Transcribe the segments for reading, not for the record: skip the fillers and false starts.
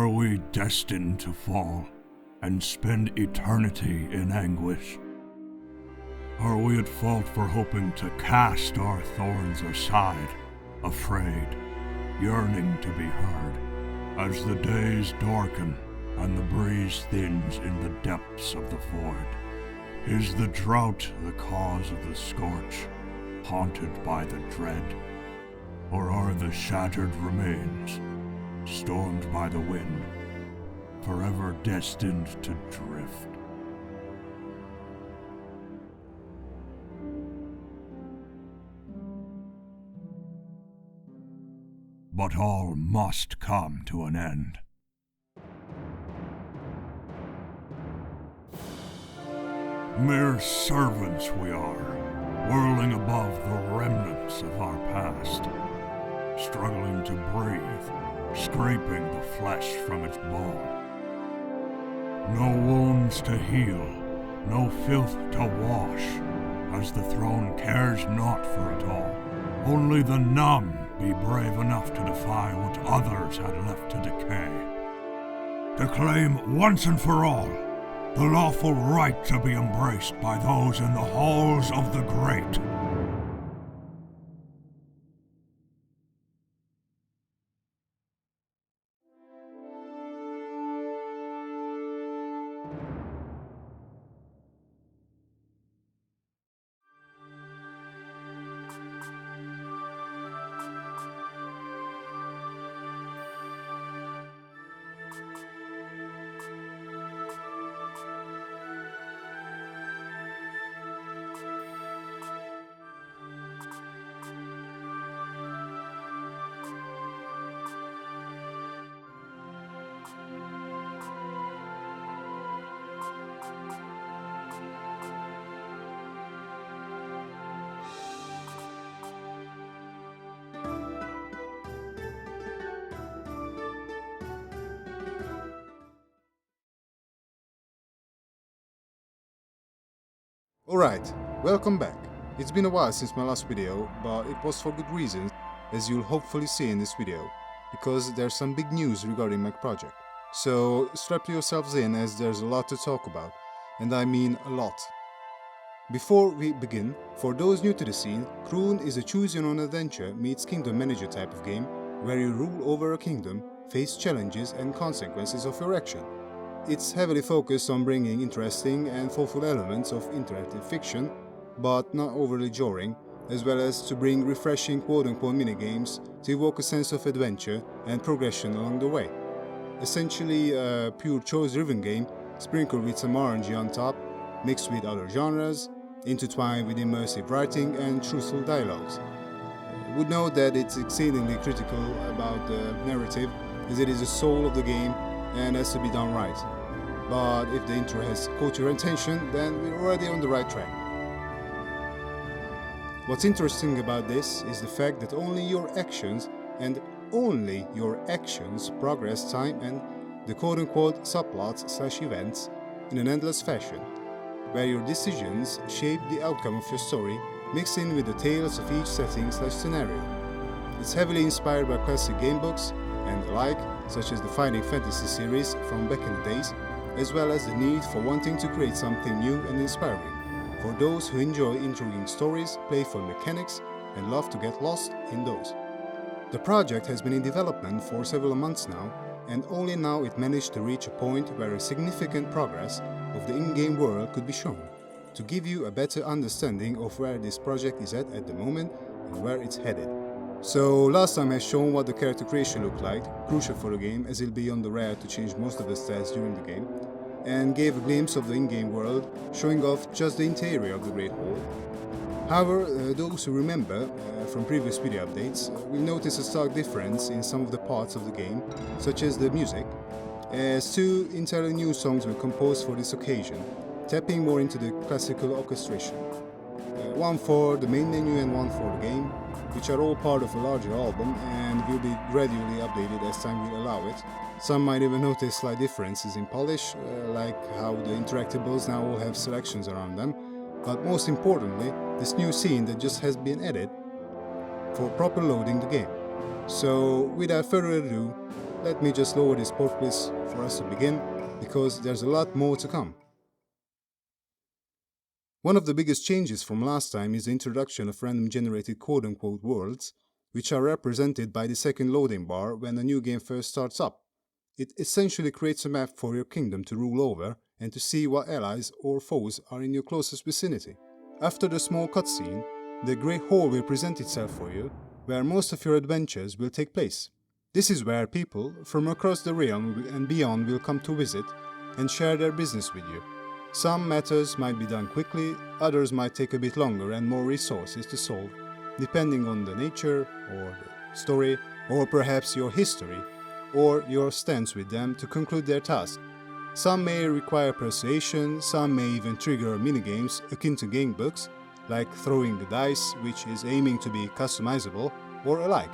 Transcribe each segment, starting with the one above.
Are we destined to fall and spend eternity in anguish? Are we at fault for hoping to cast our thorns aside, afraid, yearning to be heard, as the days darken and the breeze thins in the depths of the void? Is the drought the cause of the scorch, haunted by the dread? Or are the shattered remains, stormed by the wind, forever destined to drift? But all must come to an end. Mere servants we are, whirling above the remnants of our past, struggling to breathe, scraping the flesh from its bone. No wounds to heal, no filth to wash, as the throne cares not for it all. Only the numb be brave enough to defy what others had left to decay. To claim once and for all the lawful right to be embraced by those in the halls of the great. Alright, welcome back. It's been a while since my last video, but it was for good reasons, as you'll hopefully see in this video, because there's some big news regarding my project. So strap yourselves in, as there's a lot to talk about, and I mean a lot. Before we begin, for those new to the scene, Crún is a choose-your-own adventure meets kingdom manager type of game, where you rule over a kingdom, face challenges and consequences of your action. It's heavily focused on bringing interesting and thoughtful elements of interactive fiction, but not overly jarring, as well as to bring refreshing quote-unquote minigames to evoke a sense of adventure and progression along the way. Essentially a pure choice-driven game, sprinkled with some RNG on top, mixed with other genres, intertwined with immersive writing and truthful dialogues. Would note that it's exceedingly critical about the narrative, as it is the soul of the game and has to be done right. But if the intro has caught your attention, then we're already on the right track. What's interesting about this is the fact that only your actions, and only your actions, progress time and the quote-unquote subplots/events in an endless fashion, where your decisions shape the outcome of your story, mixed in with the tales of each setting/scenario. It's heavily inspired by classic game books and the like, such as the Fighting Fantasy series from back in the days, as well as the need for wanting to create something new and inspiring, for those who enjoy intriguing stories, playful mechanics, and love to get lost in those. The project has been in development for several months now, and only now it managed to reach a point where a significant progress of the in-game world could be shown, to give you a better understanding of where this project is at the moment and where it's headed. So last time I shown what the character creation looked like, crucial for the game as it'll be on the rare to change most of the stats during the game, and gave a glimpse of the in-game world, showing off just the interior of the Great Hall. However, those who remember from previous video updates will notice a stark difference in some of the parts of the game, such as the music, as two entirely new songs were composed for this occasion, tapping more into the classical orchestration. One for the main menu and one for the game, which are all part of a larger album and will be gradually updated as time will allow it. Some might even notice slight differences in polish, like how the interactables now all have selections around them, but most importantly, this new scene that just has been added for proper loading the game. So without further ado, let me just lower this populace for us to begin, because there's a lot more to come. One of the biggest changes from last time is the introduction of random generated quote-unquote worlds, which are represented by the second loading bar when a new game first starts up. It essentially creates a map for your kingdom to rule over and to see what allies or foes are in your closest vicinity. After the small cutscene, the Great Hall will present itself for you, where most of your adventures will take place. This is where people from across the realm and beyond will come to visit and share their business with you. Some matters might be done quickly, others might take a bit longer and more resources to solve, depending on the nature or the story, or perhaps your history, or your stance with them to conclude their task. Some may require persuasion, some may even trigger minigames akin to game books, like throwing the dice, which is aiming to be customizable, or alike.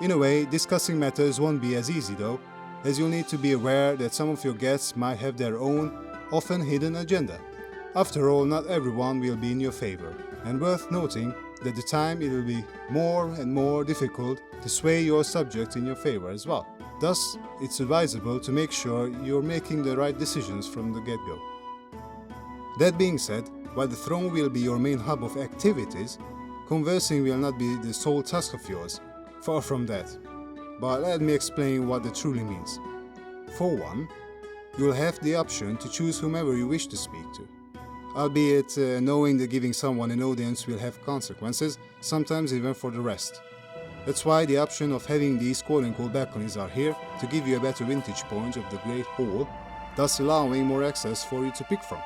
In a way, discussing matters won't be as easy though, as you'll need to be aware that some of your guests might have their own, often hidden agenda. After all, not everyone will be in your favor, and worth noting that the time it will be more and more difficult to sway your subjects in your favor as well. Thus, it's advisable to make sure you're making the right decisions from the get-go. That being said, while the throne will be your main hub of activities, conversing will not be the sole task of yours, far from that. But let me explain what that truly means. For one, you'll have the option to choose whomever you wish to speak to, albeit knowing that giving someone an audience will have consequences, sometimes even for the rest. That's why the option of having these quote-unquote balconies are here to give you a better vantage point of the Great Hall, thus allowing more access for you to pick from.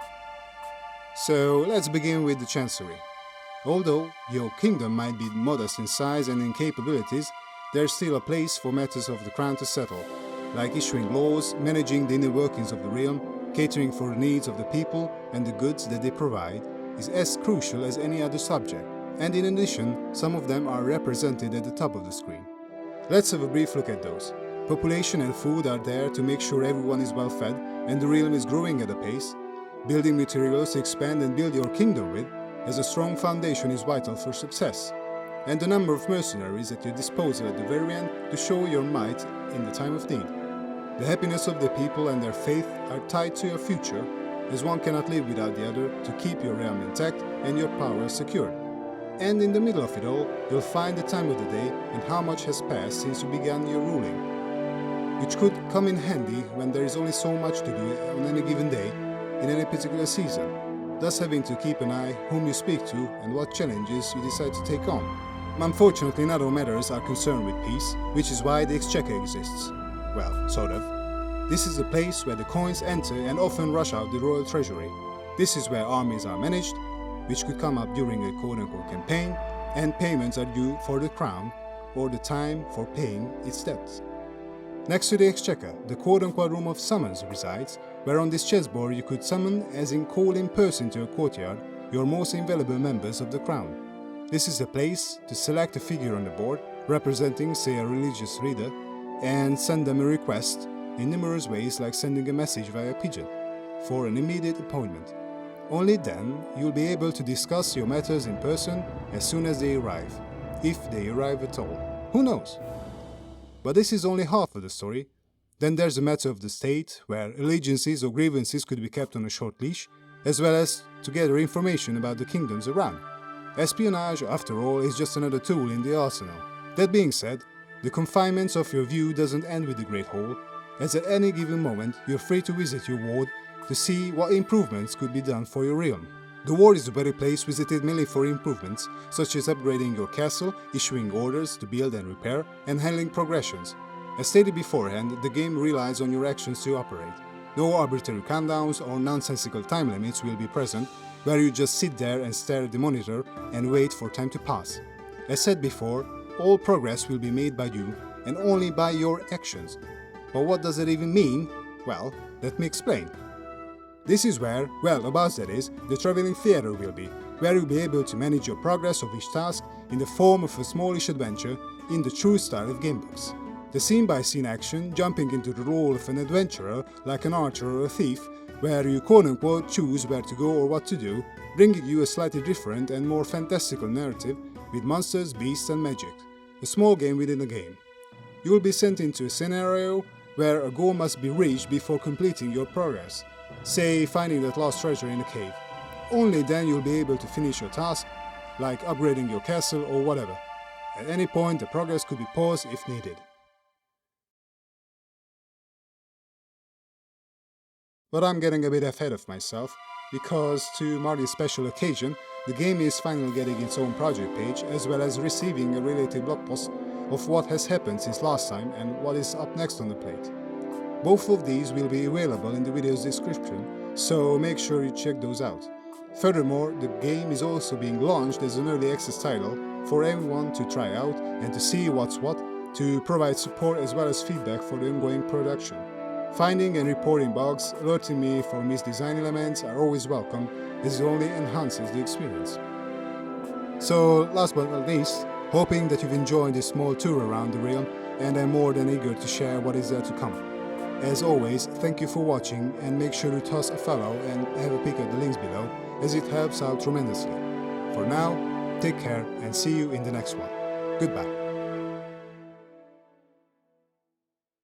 So let's begin with the Chancery. Although your kingdom might be modest in size and in capabilities, there's still a place for matters of the crown to settle, like issuing laws, managing the inner workings of the realm, catering for the needs of the people and the goods that they provide, is as crucial as any other subject, and in addition, some of them are represented at the top of the screen. Let's have a brief look at those. Population and food are there to make sure everyone is well fed and the realm is growing at a pace. Building materials to expand and build your kingdom with, as a strong foundation is vital for success. And the number of mercenaries at your disposal at the very end to show your might in the time of need. The happiness of the people and their faith are tied to your future, as one cannot live without the other to keep your realm intact and your power secured. And in the middle of it all, you'll find the time of the day and how much has passed since you began your ruling, which could come in handy when there is only so much to do on any given day in any particular season, thus having to keep an eye whom you speak to and what challenges you decide to take on. Unfortunately, not all matters are concerned with peace, which is why the Exchequer exists. Well, sort of. This is a place where the coins enter and often rush out the royal treasury. This is where armies are managed, which could come up during a quote-unquote campaign, and payments are due for the crown, or the time for paying its debts. Next to the Exchequer, the quote-unquote room of summons resides, where on this chessboard you could summon, as in call in person to your courtyard, your most invaluable members of the crown. This is a place to select a figure on the board, representing, say, a religious leader, and send them a request in numerous ways, like sending a message via pigeon, for an immediate appointment. Only then you'll be able to discuss your matters in person as soon as they arrive, if they arrive at all. Who knows? But this is only half of the story. Then there's a matter of the state, where allegiances or grievances could be kept on a short leash, as well as to gather information about the kingdoms around. Espionage, after all, is just another tool in the arsenal. That being said, the confinements of your view doesn't end with the Great Hall, as at any given moment you're free to visit your ward to see what improvements could be done for your realm. The ward is the very place visited mainly for improvements, such as upgrading your castle, issuing orders to build and repair, and handling progressions. As stated beforehand, the game relies on your actions to operate. No arbitrary countdowns or nonsensical time limits will be present, where you just sit there and stare at the monitor and wait for time to pass. As said before, all progress will be made by you, and only by your actions. But what does that even mean? Well, let me explain. This is where, about that is, the traveling theater will be, where you'll be able to manage your progress of each task in the form of a smallish adventure in the true style of gamebooks. The scene-by-scene action, jumping into the role of an adventurer, like an archer or a thief, where you quote-unquote choose where to go or what to do, bringing you a slightly different and more fantastical narrative with monsters, beasts and magic. A small game within a game. You will be sent into a scenario where a goal must be reached before completing your progress, say finding that lost treasure in a cave. Only then you'll be able to finish your task, like upgrading your castle or whatever. At any point the progress could be paused if needed. But I'm getting a bit ahead of myself, because to mark this special occasion, the game is finally getting its own project page, as well as receiving a related blog post of what has happened since last time and what is up next on the plate. Both of these will be available in the video's description, so make sure you check those out. Furthermore, the game is also being launched as an early access title for everyone to try out and to see what's what, to provide support as well as feedback for the ongoing production. Finding and reporting bugs, alerting me for missed design elements are always welcome, as it only enhances the experience. So, last but not least, hoping that you've enjoyed this small tour around the realm, and I'm more than eager to share what is there to come. As always, thank you for watching, and make sure to toss a follow and have a peek at the links below, as it helps out tremendously. For now, take care and see you in the next one. Goodbye.